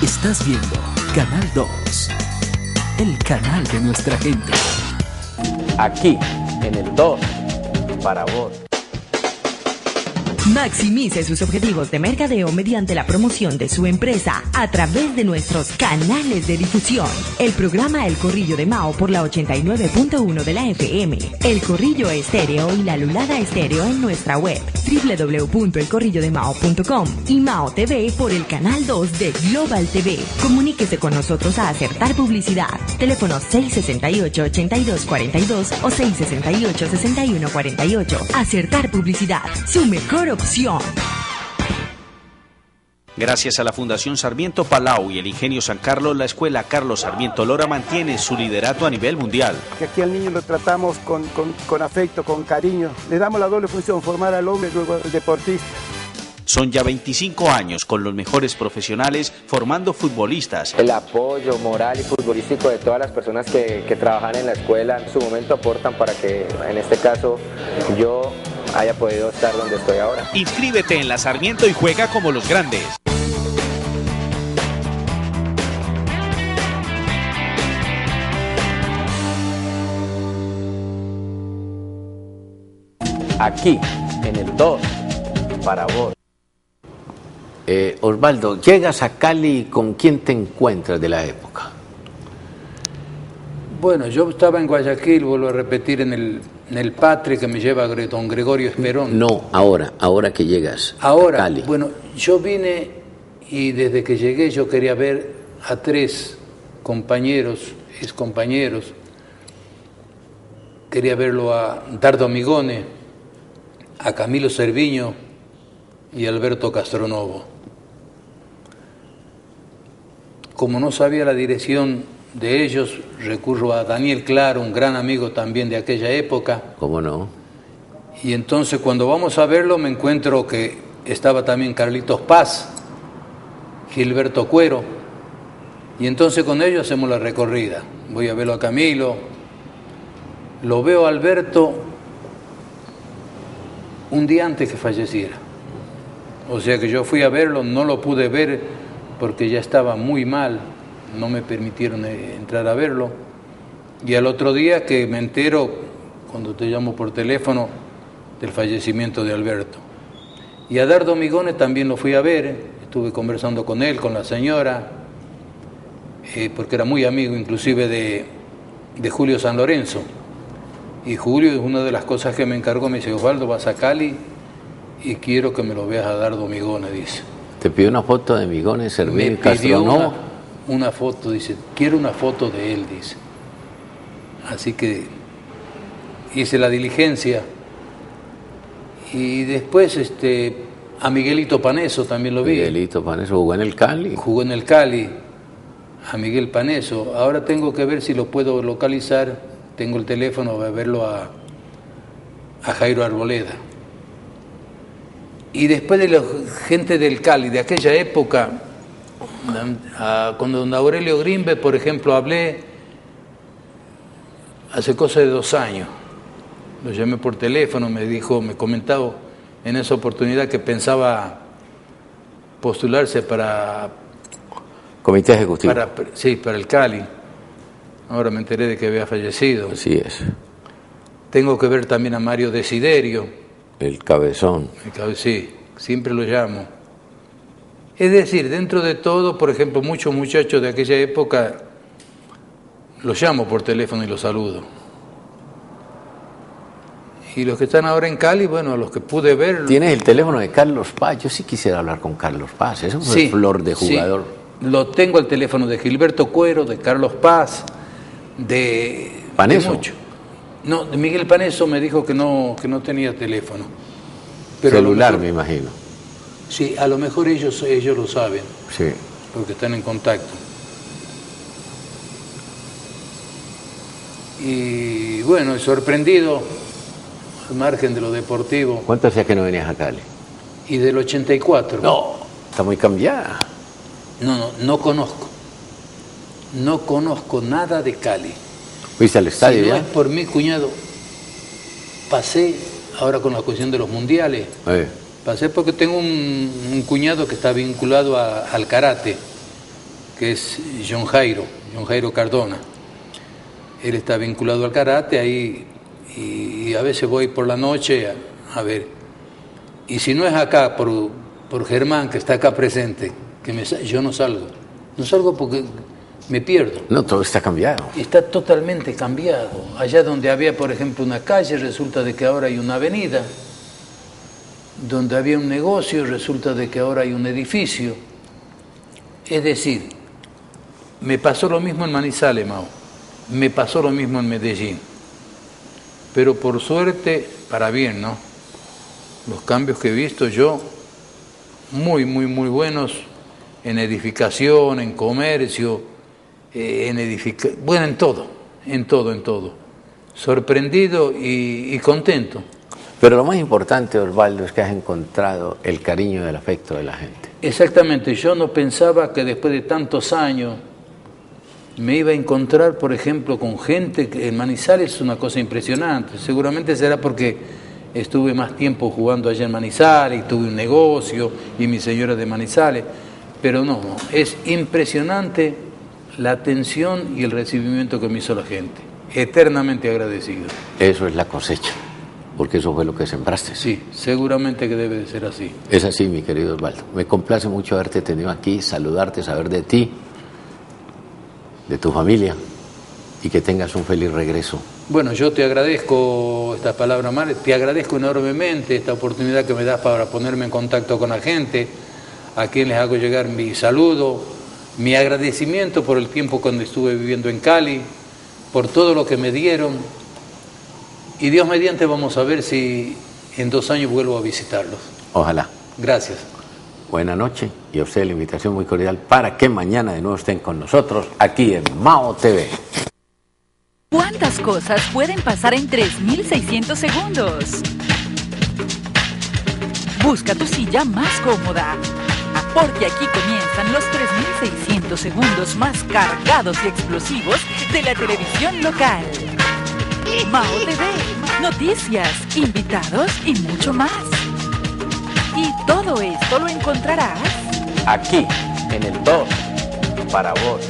Estás viendo Canal 2, el canal de nuestra gente. Aquí, en el 2, para vos. Maximice sus objetivos de mercadeo mediante la promoción de su empresa a través de nuestros canales de difusión. El programa El Corrillo de Mao por la 89.1 de la FM, El Corrillo Estéreo y la Lulada Estéreo en nuestra web www.elcorrillodemao.com y Mao TV por el canal 2 de Global TV. Comuníquese con nosotros a Acertar Publicidad. Teléfono 668-8242 o 668-6148. Acertar Publicidad, su mejor opción. Gracias a la Fundación Sarmiento Palau y el Ingenio San Carlos, la Escuela Carlos Sarmiento Lora mantiene su liderato a nivel mundial. Que aquí al niño lo tratamos con afecto, con cariño. Le damos la doble función, formar al hombre y luego al deportista. Son ya 25 años con los mejores profesionales formando futbolistas. El apoyo moral y futbolístico de todas las personas que trabajan en la escuela en su momento aportan para que en este caso yo haya podido estar donde estoy ahora. Inscríbete en la Sarmiento y juega como los grandes. Aquí, en el 2, para vos. Osvaldo, llegas a Cali, ¿con quién te encuentras de la época? Bueno, yo estaba en Guayaquil, vuelvo a repetir, en el Patria que me lleva don Gregorio Esperón. No, ahora que llegas ahora, a Cali. Bueno, yo vine y desde que llegué yo quería ver a 3 compañeros, excompañeros. Quería verlo a Dardo Amigone, a Camilo Cerviño y a Alberto Castronovo. Como no sabía la dirección de ellos, recurro a Daniel Claro, un gran amigo también de aquella época. ¿Cómo no? Y entonces cuando vamos a verlo me encuentro que estaba también Carlitos Paz, Gilberto Cuero, y entonces con ellos hacemos la recorrida. Voy a verlo a Camilo, lo veo a Alberto un día antes que falleciera. O sea que yo fui a verlo, no lo pude ver porque ya estaba muy mal, no me permitieron entrar a verlo. Y al otro día que me entero, cuando te llamo por teléfono, del fallecimiento de Alberto. Y a Dardo Migone también lo fui a ver, estuve conversando con él, con la señora, porque era muy amigo inclusive de Julio San Lorenzo. Y Julio es una de las cosas que me encargó, me dice, Osvaldo, vas a Cali y quiero que me lo veas a Dardo Migone, dice. ¿Te pidió una foto de Migone, Cerviño y Castronovo? Me pidió una foto, dice, quiero una foto de él, dice. Así que hice la diligencia. Y después a Miguelito Paneso también lo vi. Miguelito Paneso jugó en el Cali. Jugó en el Cali, a Miguel Paneso. Ahora tengo que ver si lo puedo localizar. Tengo el teléfono, voy a verlo a Jairo Arboleda. Y después de la gente del Cali, de aquella época, con don Aurelio Grimbe, por ejemplo, hablé hace cosa de 2 años. Lo llamé por teléfono, me comentaba en esa oportunidad que pensaba postularse para... Comité Ejecutivo. Para el Cali. Ahora me enteré de que había fallecido. Así es. Tengo que ver también a Mario Desiderio. El cabezón. Sí, siempre lo llamo. Es decir, dentro de todo, por ejemplo, muchos muchachos de aquella época los llamo por teléfono y los saludo. Y los que están ahora en Cali, bueno, a los que pude ver... ¿Tienes el teléfono de Carlos Paz? Yo sí quisiera hablar con Carlos Paz, es un flor de jugador. Sí, lo tengo el teléfono de Gilberto Cuero, de Carlos Paz, de... ¿Paneso? De mucho. No, de Miguel Paneso me dijo que no tenía teléfono. Pero celular, me imagino. Sí, a lo mejor ellos lo saben. Sí. Porque están en contacto. Y bueno, sorprendido, al margen de lo deportivo. ¿Cuánto hacía que no venías a Cali? Y del 84. No, está muy cambiada. No conozco. No conozco nada de Cali. ¿Fuiste al estadio? Si no es por mi cuñado, pasé ahora con la cuestión de los mundiales. Pasé porque tengo un cuñado que está vinculado al karate, que es John Jairo Cardona. Él está vinculado al karate ahí y a veces voy por la noche a ver. Y si no es acá, por Germán, que está acá presente, yo no salgo. No salgo porque me pierdo. No, todo está cambiado. Está totalmente cambiado. Allá donde había, por ejemplo, una calle, resulta de que ahora hay una avenida. Donde había un negocio, resulta de que ahora hay un edificio. Es decir, me pasó lo mismo en Manizales, Mao. Me pasó lo mismo en Medellín. Pero por suerte, para bien, ¿no? Los cambios que he visto yo, muy, muy, muy buenos en edificación, en comercio, en todo. Sorprendido y contento. Pero lo más importante, Osvaldo, es que has encontrado el cariño y el afecto de la gente. Exactamente, yo no pensaba que después de tantos años me iba a encontrar, por ejemplo, con gente que en Manizales es una cosa impresionante. Seguramente será porque estuve más tiempo jugando allá en Manizales y tuve un negocio y mi señora de Manizales, pero no, es impresionante la atención y el recibimiento que me hizo la gente. Eternamente agradecido. Eso es la cosecha, porque eso fue lo que sembraste. Sí, seguramente que debe de ser así. Es así, mi querido Osvaldo. Me complace mucho haberte tenido aquí, saludarte, saber de ti, de tu familia, y que tengas un feliz regreso. Bueno, yo te agradezco estas palabras, Mar, te agradezco enormemente esta oportunidad que me das para ponerme en contacto con la gente, a quien les hago llegar mi saludo, mi agradecimiento por el tiempo cuando estuve viviendo en Cali, por todo lo que me dieron, y Dios mediante vamos a ver si en 2 años vuelvo a visitarlos. Ojalá. Gracias. Buenas noches, y a usted la invitación muy cordial para que mañana de nuevo estén con nosotros aquí en Mao TV. ¿Cuántas cosas pueden pasar en 3.600 segundos? Busca tu silla más cómoda, porque aquí comienzan los 3.600 segundos más cargados y explosivos de la televisión local. Mao TV, noticias, invitados y mucho más. Y todo esto lo encontrarás Aquí, en el 2, para vos.